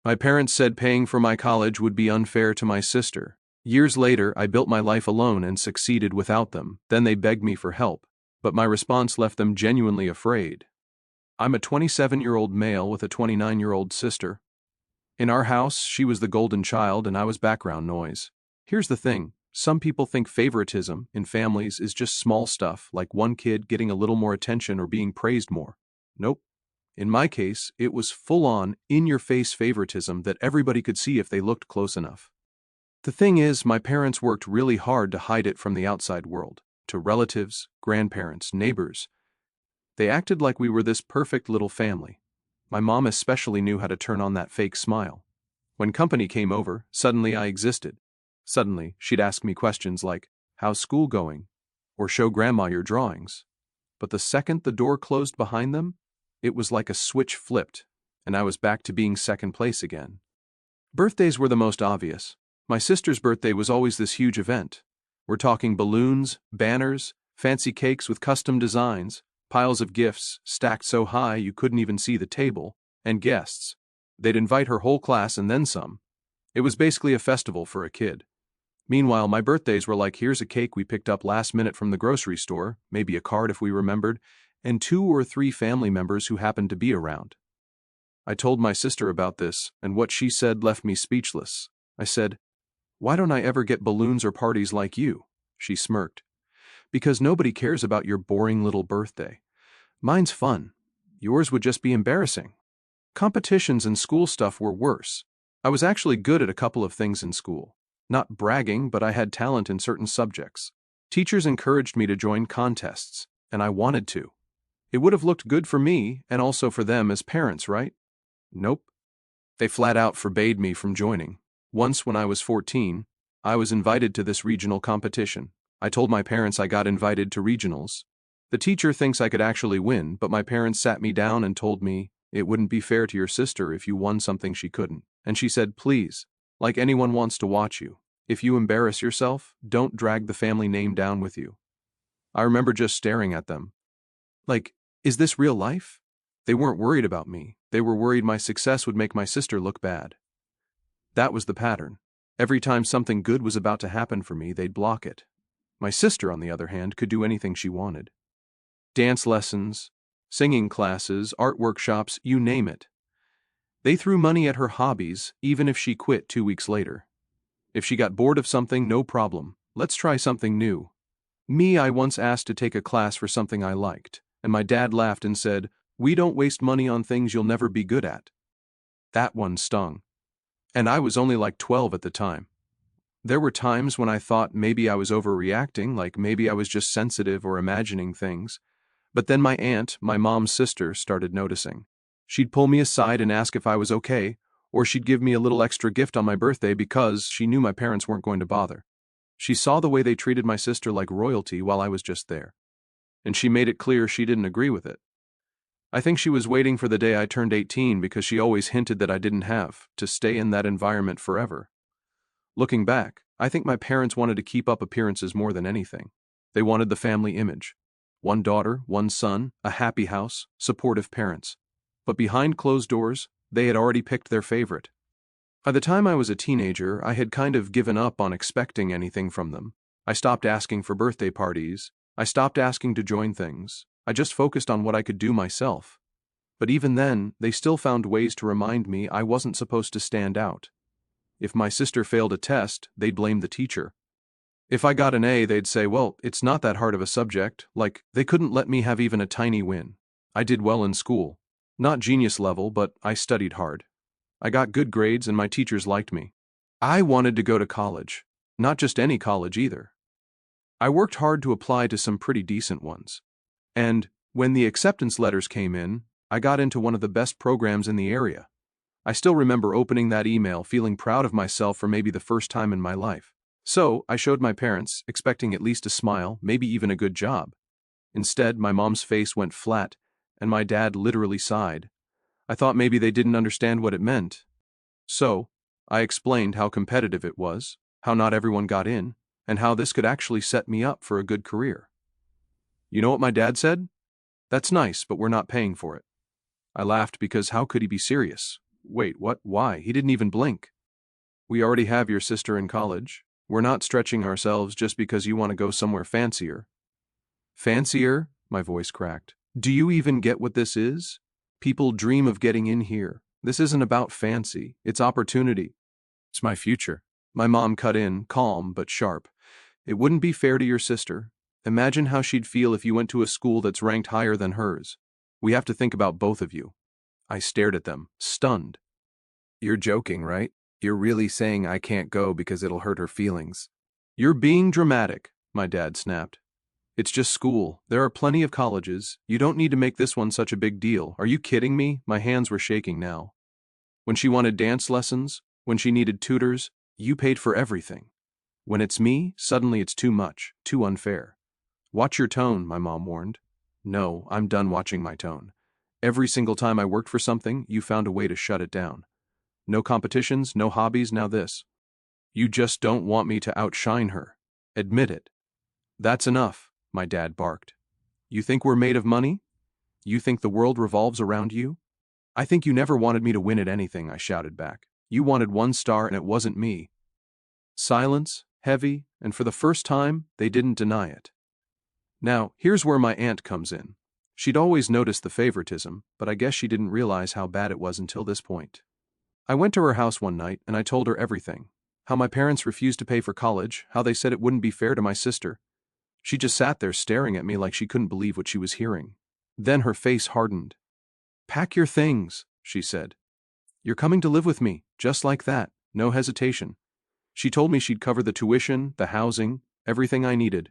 My parents said paying for my college would be unfair to my sister. Years later, I built my life alone and succeeded without them. Then they begged me for help, but my response left them genuinely afraid. I'm a 27-year-old male with a 29-year-old sister. In our house, she was the golden child and I was background noise. Here's the thing, some people think favoritism in families is just small stuff, like one kid getting a little more attention or being praised more. Nope. In my case, it was full-on, in-your-face favoritism that everybody could see if they looked close enough. The thing is, my parents worked really hard to hide it from the outside world, to relatives, grandparents, neighbors. They acted like we were this perfect little family. My mom especially knew how to turn on that fake smile. When company came over, suddenly I existed. Suddenly, she'd ask me questions like, "How's school going?" or "Show grandma your drawings." But the second the door closed behind them, it was like a switch flipped, and I was back to being second place again. Birthdays were the most obvious. My sister's birthday was always this huge event. We're talking balloons, banners, fancy cakes with custom designs, piles of gifts stacked so high you couldn't even see the table, and guests. They'd invite her whole class and then some. It was basically a festival for a kid. Meanwhile, my birthdays were like, here's a cake we picked up last minute from the grocery store, maybe a card if we remembered, and 2 or 3 family members who happened to be around. I told my sister about this, and what she said left me speechless. I said, "Why don't I ever get balloons or parties like you?" She smirked. "Because nobody cares about your boring little birthday. Mine's fun. Yours would just be embarrassing." Competitions and school stuff were worse. I was actually good at a couple of things in school. Not bragging, but I had talent in certain subjects. Teachers encouraged me to join contests, and I wanted to. It would have looked good for me, and also for them as parents, right? Nope. They flat out forbade me from joining. Once, when I was 14, I was invited to this regional competition. I told my parents I got invited to regionals. The teacher thinks I could actually win, but my parents sat me down and told me it wouldn't be fair to your sister if you won something she couldn't. And she said, "Please, like anyone wants to watch you. If you embarrass yourself, don't drag the family name down with you." I remember just staring at them. Like, is this real life? They weren't worried about me. They were worried my success would make my sister look bad. That was the pattern. Every time something good was about to happen for me, they'd block it. My sister, on the other hand, could do anything she wanted. Dance lessons, singing classes, art workshops, you name it. They threw money at her hobbies, even if she quit 2 weeks later. If she got bored of something, no problem. Let's try something new. Me, I once asked to take a class for something I liked, and my dad laughed and said, "We don't waste money on things you'll never be good at." That one stung. And I was only like 12 at the time. There were times when I thought maybe I was overreacting, like maybe I was just sensitive or imagining things. But then my aunt, my mom's sister, started noticing. She'd pull me aside and ask if I was okay, or she'd give me a little extra gift on my birthday because she knew my parents weren't going to bother. She saw the way they treated my sister like royalty while I was just there. And she made it clear she didn't agree with it. I think she was waiting for the day I turned 18 because she always hinted that I didn't have to stay in that environment forever. Looking back, I think my parents wanted to keep up appearances more than anything. They wanted the family image. One daughter, one son, a happy house, supportive parents. But behind closed doors, they had already picked their favorite. By the time I was a teenager, I had kind of given up on expecting anything from them. I stopped asking for birthday parties. I stopped asking to join things. I just focused on what I could do myself. But even then, they still found ways to remind me I wasn't supposed to stand out. If my sister failed a test, they'd blame the teacher. If I got an A, they'd say, well, it's not that hard of a subject. Like, they couldn't let me have even a tiny win. I did well in school. Not genius level, but I studied hard. I got good grades and my teachers liked me. I wanted to go to college. Not just any college either. I worked hard to apply to some pretty decent ones. And when the acceptance letters came in, I got into one of the best programs in the area. I still remember opening that email, feeling proud of myself for maybe the first time in my life. So, I showed my parents, expecting at least a smile, maybe even a good job. Instead, my mom's face went flat, and my dad literally sighed. I thought maybe they didn't understand what it meant. So, I explained how competitive it was, how not everyone got in, and how this could actually set me up for a good career. You know what my dad said? "That's nice, but we're not paying for it." I laughed because how could he be serious? Wait, what? Why? He didn't even blink. We already have your sister in college. We're not stretching ourselves just because you want to go somewhere fancier. Fancier? My voice cracked. Do you even get what this is? People dream of getting in here. This isn't about fancy. It's opportunity. It's my future. My mom cut in, calm but sharp. It wouldn't be fair to your sister. Imagine how she'd feel if you went to a school that's ranked higher than hers. We have to think about both of you. I stared at them, stunned. You're joking, right? You're really saying I can't go because it'll hurt her feelings. You're being dramatic, my dad snapped. It's just school. There are plenty of colleges. You don't need to make this one such a big deal. Are you kidding me? My hands were shaking now. When she wanted dance lessons, when she needed tutors, you paid for everything. When it's me, suddenly it's too much, too unfair. Watch your tone, my mom warned. No, I'm done watching my tone. Every single time I worked for something, you found a way to shut it down. No competitions, no hobbies, now this. You just don't want me to outshine her. Admit it. That's enough, my dad barked. You think we're made of money? You think the world revolves around you? I think you never wanted me to win at anything, I shouted back. You wanted one star and it wasn't me. Silence, heavy, and for the first time, they didn't deny it. Now, here's where my aunt comes in. She'd always noticed the favoritism, but I guess she didn't realize how bad it was until this point. I went to her house one night and I told her everything. How my parents refused to pay for college, how they said it wouldn't be fair to my sister. She just sat there staring at me like she couldn't believe what she was hearing. Then her face hardened. Pack your things, she said. You're coming to live with me, just like that, no hesitation. She told me she'd cover the tuition, the housing, everything I needed.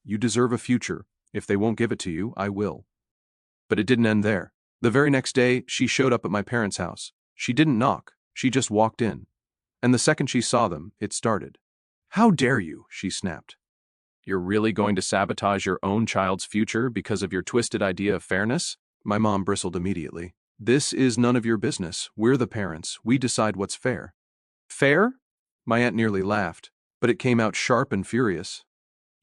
You deserve a future. If they won't give it to you, I will. But it didn't end there. The very next day, she showed up at my parents' house. She didn't knock, she just walked in. And the second she saw them, it started. How dare you, she snapped. You're really going to sabotage your own child's future because of your twisted idea of fairness? My mom bristled immediately. This is none of your business. We're the parents. We decide what's fair. Fair? My aunt nearly laughed, but it came out sharp and furious.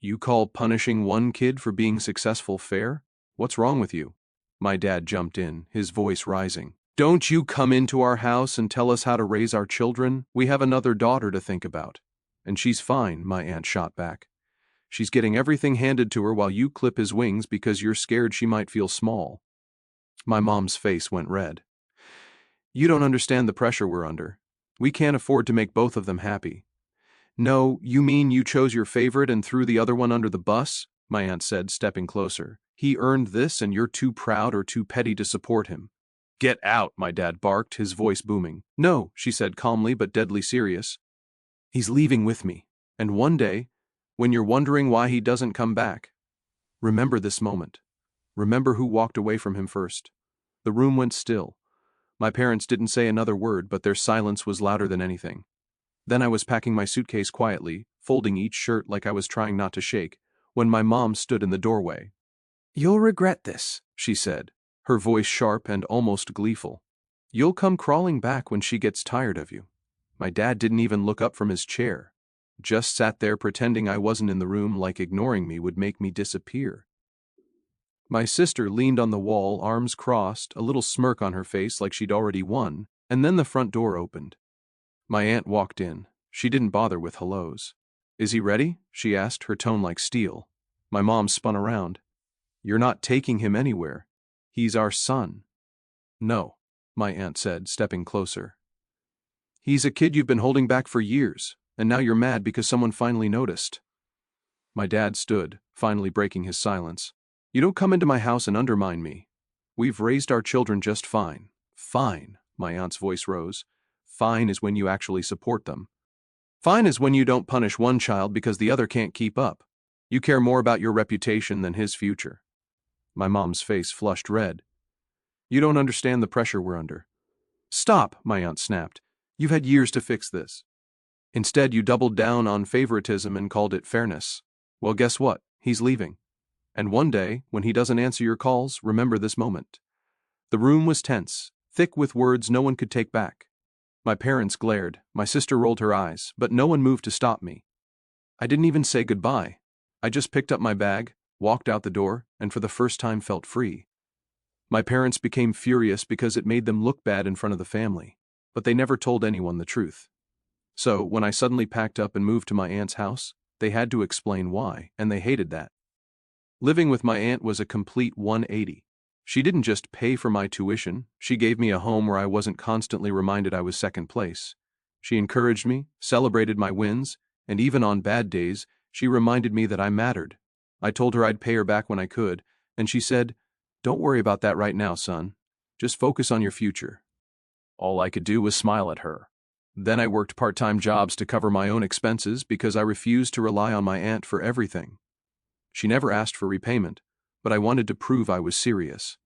You call punishing one kid for being successful fair? What's wrong with you? My dad jumped in, his voice rising. Don't you come into our house and tell us how to raise our children? We have another daughter to think about. And she's fine, my aunt shot back. She's getting everything handed to her while you clip his wings because you're scared she might feel small. My mom's face went red. You don't understand the pressure we're under. We can't afford to make both of them happy. No, you mean you chose your favorite and threw the other one under the bus? My aunt said, stepping closer. He earned this and you're too proud or too petty to support him. Get out, my dad barked, his voice booming. No, she said calmly but deadly serious. He's leaving with me. And one day, when you're wondering why he doesn't come back, remember this moment. Remember who walked away from him first. The room went still. My parents didn't say another word, but their silence was louder than anything. Then I was packing my suitcase quietly, folding each shirt like I was trying not to shake, when my mom stood in the doorway. You'll regret this, she said, her voice sharp and almost gleeful. You'll come crawling back when she gets tired of you. My dad didn't even look up from his chair. Just sat there pretending I wasn't in the room, like ignoring me would make me disappear. My sister leaned on the wall, arms crossed, a little smirk on her face like she'd already won, and then the front door opened. My aunt walked in. She didn't bother with hellos. Is he ready? She asked, her tone like steel. My mom spun around. You're not taking him anywhere. He's our son. No, my aunt said, stepping closer. He's a kid you've been holding back for years, and now you're mad because someone finally noticed. My dad stood, finally breaking his silence. You don't come into my house and undermine me. We've raised our children just fine. Fine, my aunt's voice rose. Fine is when you actually support them. Fine is when you don't punish one child because the other can't keep up. You care more about your reputation than his future. My mom's face flushed red. You don't understand the pressure we're under. Stop, my aunt snapped. You've had years to fix this. Instead, you doubled down on favoritism and called it fairness. Well, guess what? He's leaving. And one day, when he doesn't answer your calls, remember this moment. The room was tense, thick with words no one could take back. My parents glared, my sister rolled her eyes, but no one moved to stop me. I didn't even say goodbye. I just picked up my bag, walked out the door, and for the first time felt free. My parents became furious because it made them look bad in front of the family. but they never told anyone the truth. So, when I suddenly packed up and moved to my aunt's house, they had to explain why, and they hated that. Living with my aunt was a complete 180. She didn't just pay for my tuition, she gave me a home where I wasn't constantly reminded I was second place. She encouraged me, celebrated my wins, and even on bad days, she reminded me that I mattered. I told her I'd pay her back when I could, and she said, "Don't worry about that right now, son. Just focus on your future." All I could do was smile at her. Then I worked part-time jobs to cover my own expenses because I refused to rely on my aunt for everything. She never asked for repayment, but I wanted to prove I was serious.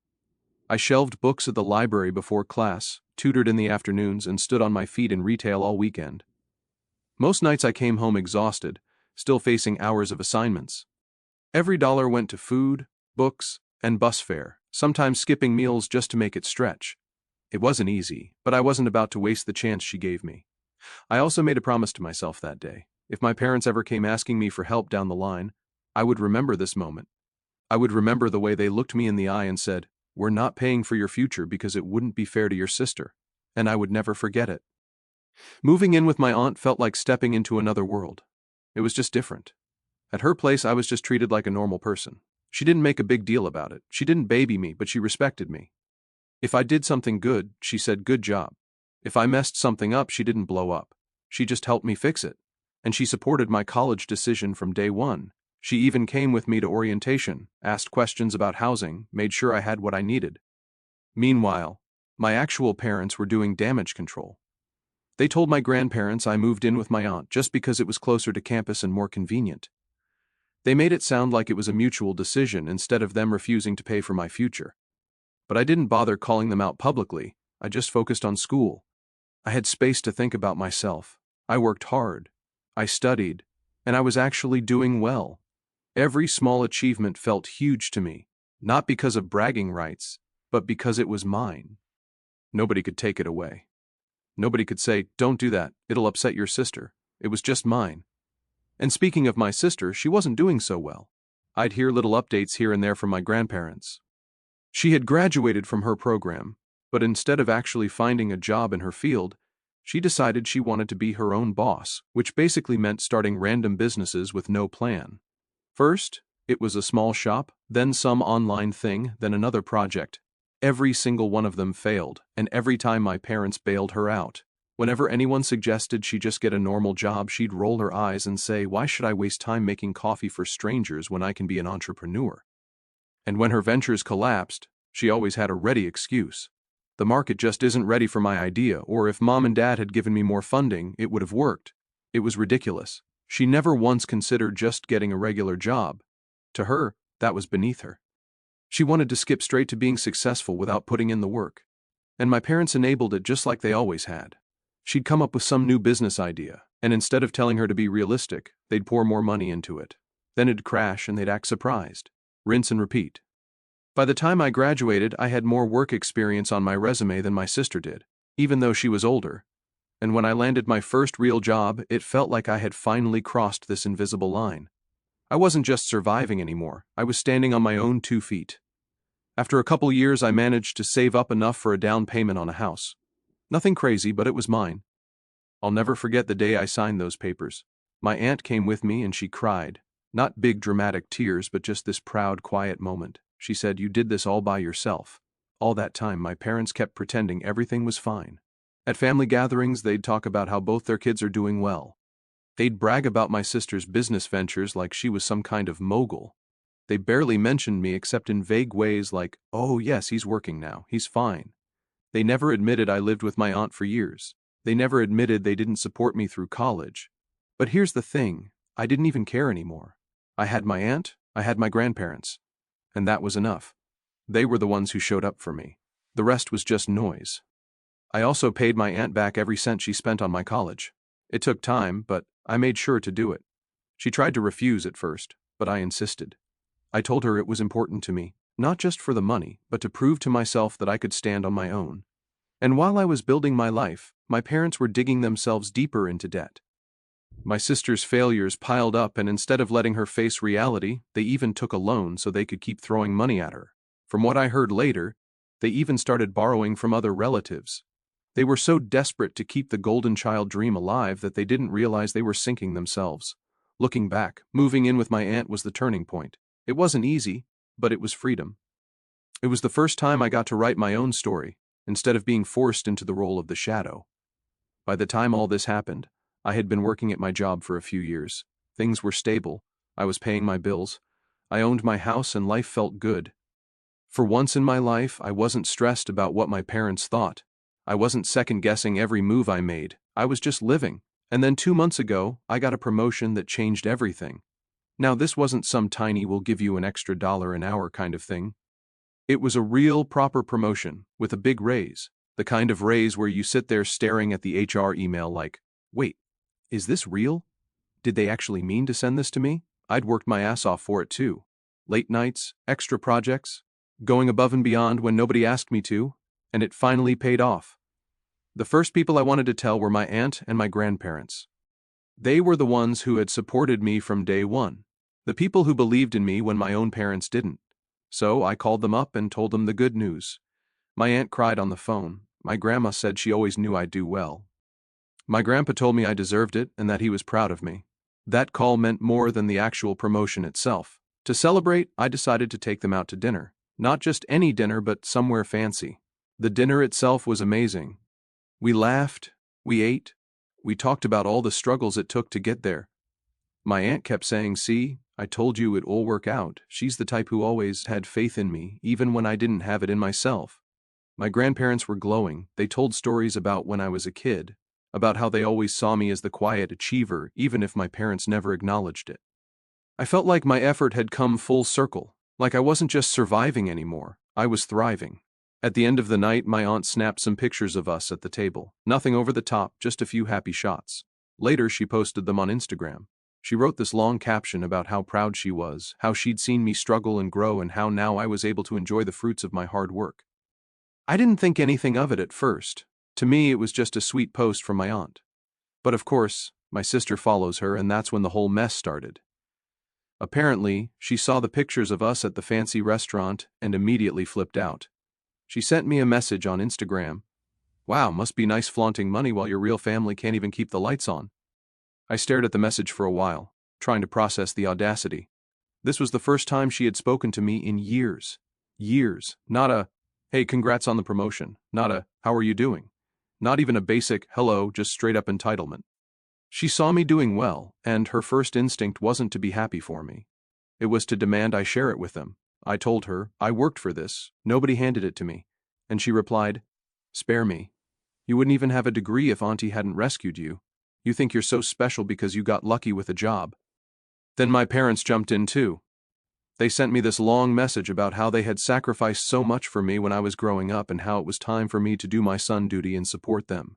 I shelved books at the library before class, tutored in the afternoons, and stood on my feet in retail all weekend. Most nights I came home exhausted, still facing hours of assignments. Every dollar went to food, books, and bus fare, sometimes skipping meals just to make it stretch. It wasn't easy, but I wasn't about to waste the chance she gave me. I also made a promise to myself that day. If my parents ever came asking me for help down the line, I would remember this moment. I would remember the way they looked me in the eye and said, "We're not paying for your future because it wouldn't be fair to your sister." And I would never forget it. Moving in with my aunt felt like stepping into another world. It was just different. At her place, I was just treated like a normal person. She didn't make a big deal about it. She didn't baby me, but she respected me. If I did something good, she said, "Good job." If I messed something up, she didn't blow up. She just helped me fix it. And she supported my college decision from day one. She even came with me to orientation, asked questions about housing, made sure I had what I needed. Meanwhile, my actual parents were doing damage control. They told my grandparents I moved in with my aunt just because it was closer to campus and more convenient. They made it sound like it was a mutual decision instead of them refusing to pay for my future. But I didn't bother calling them out publicly, I just focused on school. I had space to think about myself. I worked hard. I studied. And I was actually doing well. Every small achievement felt huge to me, not because of bragging rights, but because it was mine. Nobody could take it away. Nobody could say, "Don't do that, it'll upset your sister." It was just mine. And speaking of my sister, she wasn't doing so well. I'd hear little updates here and there from my grandparents. She had graduated from her program, but instead of actually finding a job in her field, she decided she wanted to be her own boss, which basically meant starting random businesses with no plan. First, it was a small shop, then some online thing, then another project. Every single one of them failed, and every time my parents bailed her out. Whenever anyone suggested she just get a normal job, she'd roll her eyes and say, "Why should I waste time making coffee for strangers when I can be an entrepreneur?" And when her ventures collapsed, she always had a ready excuse. "The market just isn't ready for my idea," or "If mom and dad had given me more funding, it would have worked." It was ridiculous. She never once considered just getting a regular job. To her, that was beneath her. She wanted to skip straight to being successful without putting in the work. And my parents enabled it just like they always had. She'd come up with some new business idea, and instead of telling her to be realistic, they'd pour more money into it. Then it'd crash and they'd act surprised. Rinse and repeat. By the time I graduated, I had more work experience on my resume than my sister did, even though she was older. And when I landed my first real job, it felt like I had finally crossed this invisible line. I wasn't just surviving anymore, I was standing on my own 2 feet. After a couple years, I managed to save up enough for a down payment on a house. Nothing crazy, but it was mine. I'll never forget the day I signed those papers. My aunt came with me and she cried. Not big dramatic tears, but just this proud, quiet moment. She said, "You did this all by yourself." All that time, my parents kept pretending everything was fine. At family gatherings, they'd talk about how both their kids are doing well. They'd brag about my sister's business ventures like she was some kind of mogul. They barely mentioned me except in vague ways like, "Oh yes, he's working now, he's fine." They never admitted I lived with my aunt for years. They never admitted they didn't support me through college. But here's the thing, I didn't even care anymore. I had my aunt, I had my grandparents. And that was enough. They were the ones who showed up for me. The rest was just noise. I also paid my aunt back every cent she spent on my college. It took time, but I made sure to do it. She tried to refuse at first, but I insisted. I told her it was important to me, not just for the money, but to prove to myself that I could stand on my own. And while I was building my life, my parents were digging themselves deeper into debt. My sister's failures piled up, and instead of letting her face reality, they even took a loan so they could keep throwing money at her. From what I heard later, they even started borrowing from other relatives. They were so desperate to keep the golden child dream alive that they didn't realize they were sinking themselves. Looking back, moving in with my aunt was the turning point. It wasn't easy, but it was freedom. It was the first time I got to write my own story, instead of being forced into the role of the shadow. By the time all this happened, I had been working at my job for a few years. Things were stable, I was paying my bills, I owned my house and life felt good. For once in my life, I wasn't stressed about what my parents thought. I wasn't second-guessing every move I made, I was just living. And then 2 months ago, I got a promotion that changed everything. Now this wasn't some tiny "we'll give you an extra dollar an hour" kind of thing. It was a real proper promotion, with a big raise. The kind of raise where you sit there staring at the HR email like, wait, is this real? Did they actually mean to send this to me? I'd worked my ass off for it too. Late nights, extra projects, going above and beyond when nobody asked me to, and it finally paid off. The first people I wanted to tell were my aunt and my grandparents. They were the ones who had supported me from day one, the people who believed in me when my own parents didn't. So I called them up and told them the good news. My aunt cried on the phone. My grandma said she always knew I'd do well. My grandpa told me I deserved it and that he was proud of me. That call meant more than the actual promotion itself. To celebrate, I decided to take them out to dinner. Not just any dinner, but somewhere fancy. The dinner itself was amazing. We laughed, we ate, we talked about all the struggles it took to get there. My aunt kept saying, "See, I told you it'd all work out." She's the type who always had faith in me, even when I didn't have it in myself. My grandparents were glowing. They told stories about when I was a kid, about how they always saw me as the quiet achiever, even if my parents never acknowledged it. I felt like my effort had come full circle, like I wasn't just surviving anymore, I was thriving. At the end of the night, my aunt snapped some pictures of us at the table. Nothing over the top, just a few happy shots. Later, she posted them on Instagram. She wrote this long caption about how proud she was, how she'd seen me struggle and grow, and how now I was able to enjoy the fruits of my hard work. I didn't think anything of it at first. To me, it was just a sweet post from my aunt. But of course, my sister follows her, and that's when the whole mess started. Apparently, she saw the pictures of us at the fancy restaurant and immediately flipped out. She sent me a message on Instagram. "Wow, must be nice flaunting money while your real family can't even keep the lights on." I stared at the message for a while, trying to process the audacity. This was the first time she had spoken to me in years. Years. Not a, "Hey, congrats on the promotion." Not a, "How are you doing?" Not even a basic, "Hello," just straight up entitlement. She saw me doing well, and her first instinct wasn't to be happy for me. It was to demand I share it with them. I told her, I worked for this, nobody handed it to me. And she replied, "Spare me. You wouldn't even have a degree if Auntie hadn't rescued you. You think you're so special because you got lucky with a job." Then my parents jumped in too. They sent me this long message about how they had sacrificed so much for me when I was growing up and how it was time for me to do my son duty and support them.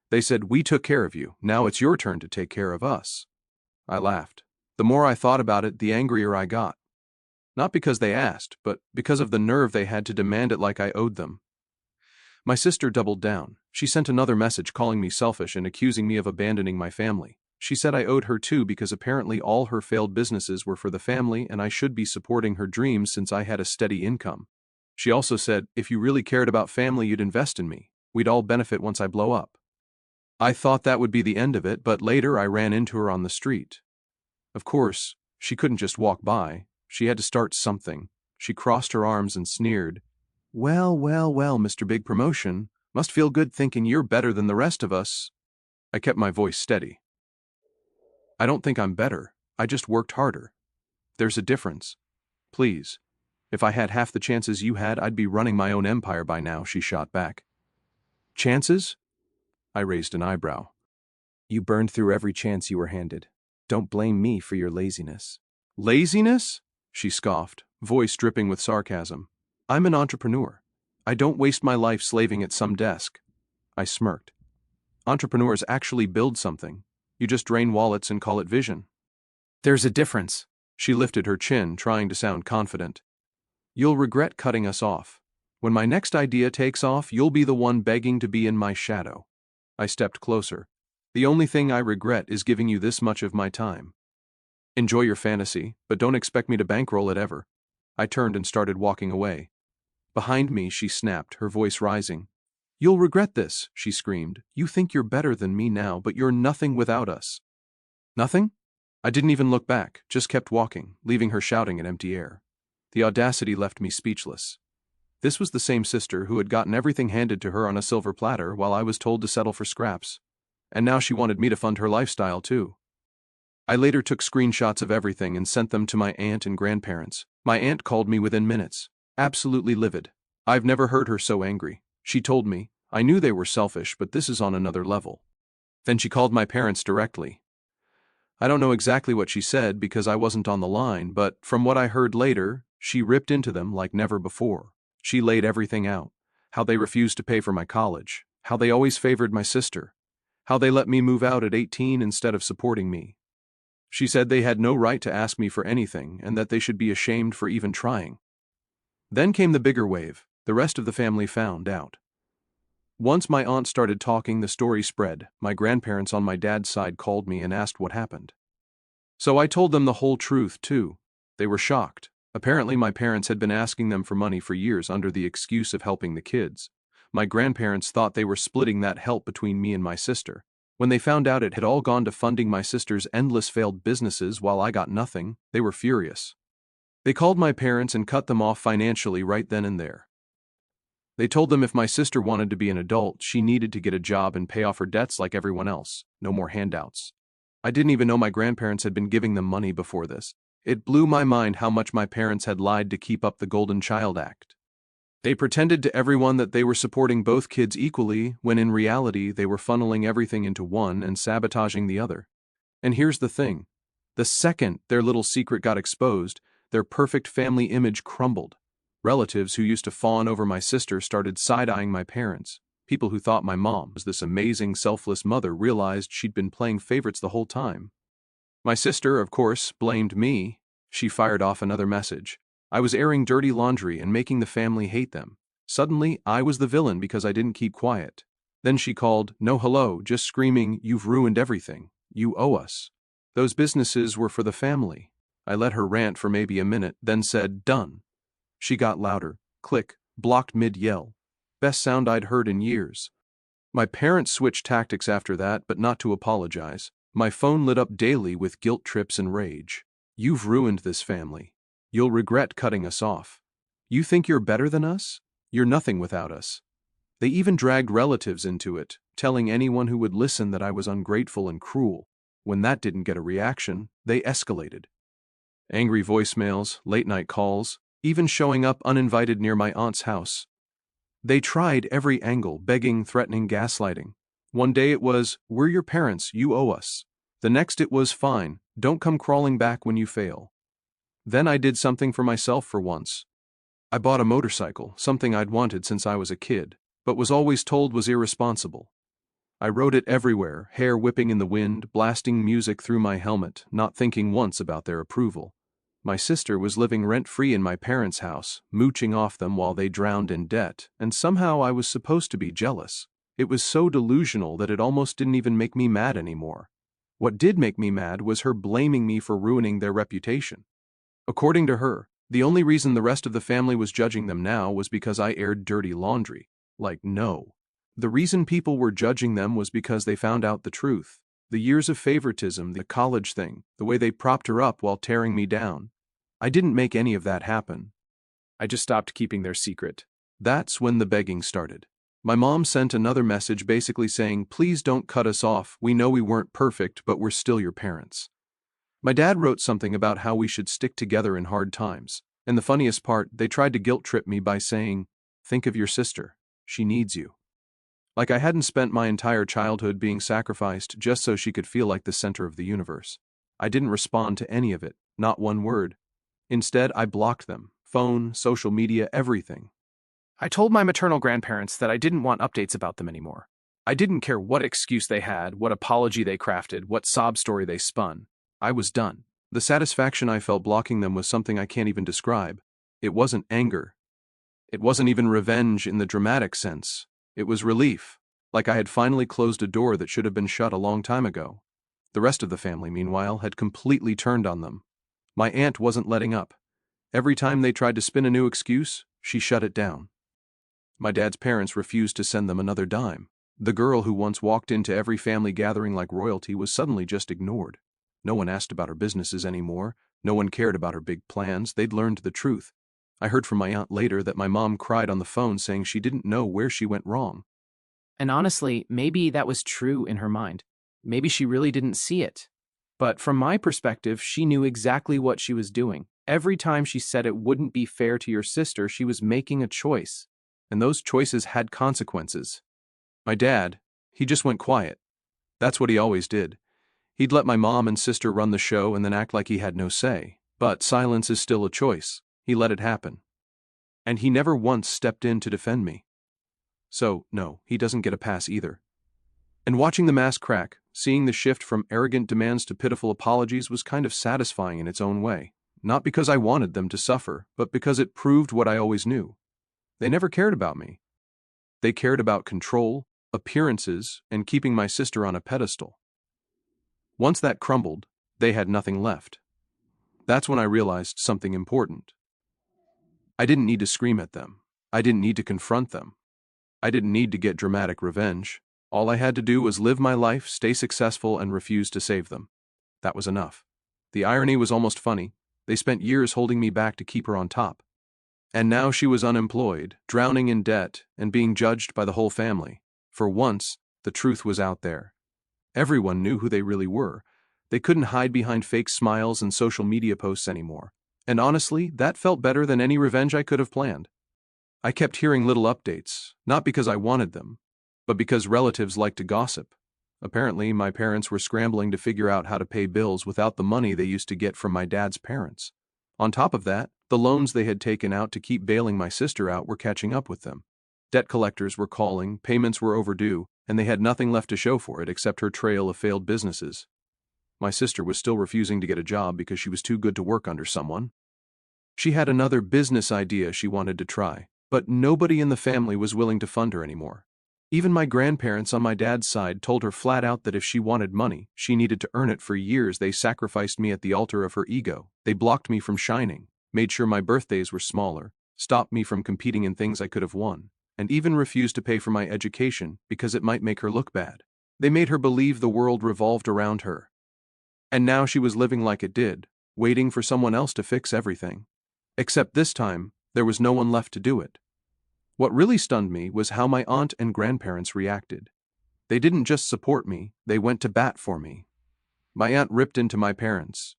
They said, "We took care of you, now it's your turn to take care of us." I laughed. The more I thought about it, the angrier I got. Not because they asked, but because of the nerve they had to demand it like I owed them. My sister doubled down. She sent another message calling me selfish and accusing me of abandoning my family. She said I owed her too because apparently all her failed businesses were for the family and I should be supporting her dreams since I had a steady income. She also said, "If you really cared about family, you'd invest in me. We'd all benefit once I blow up." I thought that would be the end of it, but later I ran into her on the street. Of course, she couldn't just walk by. She had to start something. She crossed her arms and sneered. "Well, well, well, Mr. Big Promotion. Must feel good thinking you're better than the rest of us." I kept my voice steady. "I don't think I'm better. I just worked harder. There's a difference. Please. If I had half the chances you had, I'd be running my own empire by now," she shot back. "Chances?" I raised an eyebrow. "You burned through every chance you were handed. Don't blame me for your laziness." "Laziness?" she scoffed, voice dripping with sarcasm. "I'm an entrepreneur. I don't waste my life slaving at some desk." I smirked. "Entrepreneurs actually build something. You just drain wallets and call it vision." "There's a difference." She lifted her chin, trying to sound confident. "You'll regret cutting us off. When my next idea takes off, you'll be the one begging to be in my shadow." I stepped closer. "The only thing I regret is giving you this much of my time. Enjoy your fantasy, but don't expect me to bankroll it ever." I turned and started walking away. Behind me, she snapped, her voice rising. "You'll regret this," she screamed. "You think you're better than me now, but you're nothing without us." Nothing? I didn't even look back, just kept walking, leaving her shouting at empty air. The audacity left me speechless. This was the same sister who had gotten everything handed to her on a silver platter while I was told to settle for scraps. And now she wanted me to fund her lifestyle too. I later took screenshots of everything and sent them to my aunt and grandparents. My aunt called me within minutes, absolutely livid. I've never heard her so angry. She told me, "I knew they were selfish, but this is on another level." Then she called my parents directly. I don't know exactly what she said because I wasn't on the line, but from what I heard later, she ripped into them like never before. She laid everything out. How they refused to pay for my college. How they always favored my sister. How they let me move out at 18 instead of supporting me. She said they had no right to ask me for anything and that they should be ashamed for even trying. Then came the bigger wave. The rest of the family found out. Once my aunt started talking, the story spread. My grandparents on my dad's side called me and asked what happened. So I told them the whole truth, too. They were shocked. Apparently my parents had been asking them for money for years under the excuse of helping the kids. My grandparents thought they were splitting that help between me and my sister. When they found out it had all gone to funding my sister's endless failed businesses while I got nothing, they were furious. They called my parents and cut them off financially right then and there. They told them if my sister wanted to be an adult, she needed to get a job and pay off her debts like everyone else. No more handouts. I didn't even know my grandparents had been giving them money before this. It blew my mind how much my parents had lied to keep up the Golden Child Act. They pretended to everyone that they were supporting both kids equally, when in reality they were funneling everything into one and sabotaging the other. And here's the thing. The second their little secret got exposed, their perfect family image crumbled. Relatives who used to fawn over my sister started side-eyeing my parents. People who thought my mom was this amazing, selfless mother realized she'd been playing favorites the whole time. My sister, of course, blamed me. She fired off another message. I was airing dirty laundry and making the family hate them. Suddenly, I was the villain because I didn't keep quiet. Then she called, no hello, just screaming, "You've ruined everything. You owe us." Those businesses were for the family. I let her rant for maybe a minute, then said, "Done." She got louder. Click, blocked mid-yell. Best sound I'd heard in years. My parents switched tactics after that, but not to apologize. My phone lit up daily with guilt trips and rage. "You've ruined this family. You'll regret cutting us off. You think you're better than us? You're nothing without us." They even dragged relatives into it, telling anyone who would listen that I was ungrateful and cruel. When that didn't get a reaction, they escalated. Angry voicemails, late-night calls, even showing up uninvited near my aunt's house. They tried every angle, begging, threatening, gaslighting. One day it was, "We're your parents, you owe us." The next it was, "Fine, don't come crawling back when you fail." Then I did something for myself for once. I bought a motorcycle, something I'd wanted since I was a kid, but was always told was irresponsible. I rode it everywhere, hair whipping in the wind, blasting music through my helmet, not thinking once about their approval. My sister was living rent-free in my parents' house, mooching off them while they drowned in debt, and somehow I was supposed to be jealous. It was so delusional that it almost didn't even make me mad anymore. What did make me mad was her blaming me for ruining their reputation. According to her, the only reason the rest of the family was judging them now was because I aired dirty laundry. Like, no. The reason people were judging them was because they found out the truth. The years of favoritism, the college thing, the way they propped her up while tearing me down. I didn't make any of that happen. I just stopped keeping their secret. That's when the begging started. My mom sent another message basically saying, "Please don't cut us off. We know we weren't perfect, but we're still your parents." My dad wrote something about how we should stick together in hard times. And the funniest part, they tried to guilt trip me by saying, "Think of your sister. She needs you." Like I hadn't spent my entire childhood being sacrificed just so she could feel like the center of the universe. I didn't respond to any of it, not one word. Instead, I blocked them. Phone, social media, everything. I told my maternal grandparents that I didn't want updates about them anymore. I didn't care what excuse they had, what apology they crafted, what sob story they spun. I was done. The satisfaction I felt blocking them was something I can't even describe. It wasn't anger. It wasn't even revenge in the dramatic sense. It was relief, like I had finally closed a door that should have been shut a long time ago. The rest of the family, meanwhile, had completely turned on them. My aunt wasn't letting up. Every time they tried to spin a new excuse, she shut it down. My dad's parents refused to send them another dime. The girl who once walked into every family gathering like royalty was suddenly just ignored. No one asked about her businesses anymore. No one cared about her big plans. They'd learned the truth. I heard from my aunt later that my mom cried on the phone saying she didn't know where she went wrong. And honestly, maybe that was true in her mind. Maybe she really didn't see it. But from my perspective, she knew exactly what she was doing. Every time she said it wouldn't be fair to your sister, she was making a choice. And those choices had consequences. My dad, he just went quiet. That's what he always did. He'd let my mom and sister run the show and then act like he had no say. But silence is still a choice. He let it happen. And he never once stepped in to defend me. So, no, he doesn't get a pass either. And watching the mask crack, seeing the shift from arrogant demands to pitiful apologies was kind of satisfying in its own way. Not because I wanted them to suffer, but because it proved what I always knew. They never cared about me. They cared about control, appearances, and keeping my sister on a pedestal. Once that crumbled, they had nothing left. That's when I realized something important. I didn't need to scream at them. I didn't need to confront them. I didn't need to get dramatic revenge. All I had to do was live my life, stay successful, and refuse to save them. That was enough. The irony was almost funny. They spent years holding me back to keep her on top. And now she was unemployed, drowning in debt, and being judged by the whole family. For once, the truth was out there. Everyone knew who they really were. They couldn't hide behind fake smiles and social media posts anymore. And honestly, that felt better than any revenge I could have planned. I kept hearing little updates, not because I wanted them, but because relatives like to gossip. Apparently, my parents were scrambling to figure out how to pay bills without the money they used to get from my dad's parents. On top of that, the loans they had taken out to keep bailing my sister out were catching up with them. Debt collectors were calling, payments were overdue, and they had nothing left to show for it except her trail of failed businesses. My sister was still refusing to get a job because she was too good to work under someone. She had another business idea she wanted to try, but nobody in the family was willing to fund her anymore. Even my grandparents on my dad's side told her flat out that if she wanted money, she needed to earn it. For years they sacrificed me at the altar of her ego. They blocked me from shining, made sure my birthdays were smaller, stopped me from competing in things I could have won, and even refused to pay for my education because it might make her look bad. They made her believe the world revolved around her. And now she was living like it did, waiting for someone else to fix everything. Except this time, there was no one left to do it. What really stunned me was how my aunt and grandparents reacted. They didn't just support me, they went to bat for me. My aunt ripped into my parents.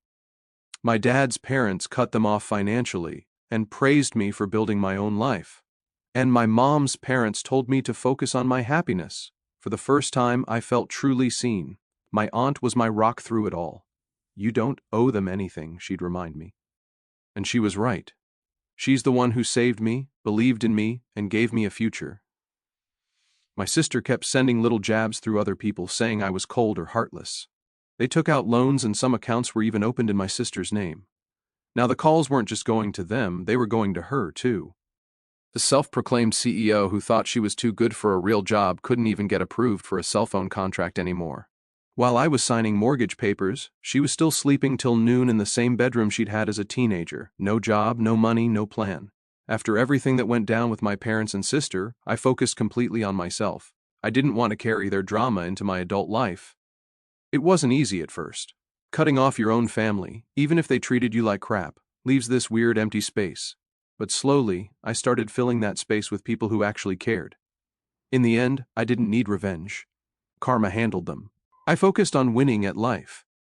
My dad's parents cut them off financially and praised me for building my own life. And my mom's parents told me to focus on my happiness. For the first time, I felt truly seen. My aunt was my rock through it all. You don't owe them anything, she'd remind me. And she was right. She's the one who saved me, believed in me, and gave me a future. My sister kept sending little jabs through other people saying I was cold or heartless. They took out loans and some accounts were even opened in my sister's name. Now the calls weren't just going to them, they were going to her too. The self-proclaimed CEO who thought she was too good for a real job couldn't even get approved for a cell phone contract anymore. While I was signing mortgage papers, she was still sleeping till noon in the same bedroom she'd had as a teenager. No job, no money, no plan. After everything that went down with my parents and sister, I focused completely on myself. I didn't want to carry their drama into my adult life. It wasn't easy at first. Cutting off your own family, even if they treated you like crap, leaves this weird empty space. But slowly, I started filling that space with people who actually cared. In the end, I didn't need revenge. Karma handled them. I focused on winning at life.